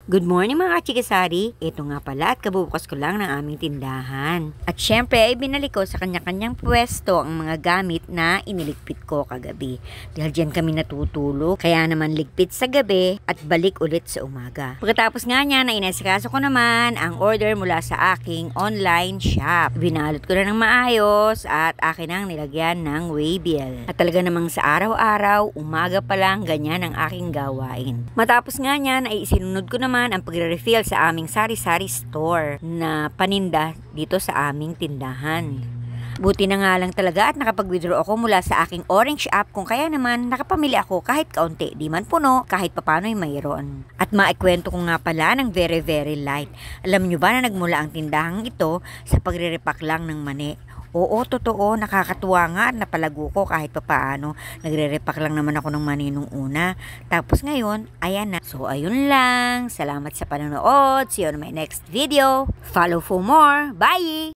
Good morning mga chikisari. Ito nga pala at kabubukas ko lang ng aming tindahan. At syempre ay binalik ko sa kanya-kanyang pwesto ang mga gamit na iniligpit ko kagabi. Dahil dyan kami natutulog, kaya naman ligpit sa gabi at balik ulit sa umaga. Pagkatapos nga niya na inasikaso ko naman ang order mula sa aking online shop. Binalot ko na ng maayos at akin ang nilagyan ng waybill. At talaga namang sa araw-araw, umaga pa lang ganyan ang aking gawain. Matapos nga niyan ay isinunod ko naman ang pagre-refill sa aming sari-sari store na paninda dito sa aming tindahan. Buti na nga lang talaga at nakapag-withdraw ako mula sa aking Orange app kung kaya naman nakapamili ako kahit kaunti, di man puno, kahit papano'y mayroon. At maikwento ko nga pala ng very light. Alam nyo ba na nagmula ang tindahang ito sa pagre-repack lang ng mani? Oo, totoo, nakakatuwa nga at napalago ko kahit papaano. Nagre-repack lang naman ako ng mani nung una. Tapos ngayon, ayan na. So, ayun lang. Salamat sa panonood. See you on my next video. Follow for more. Bye!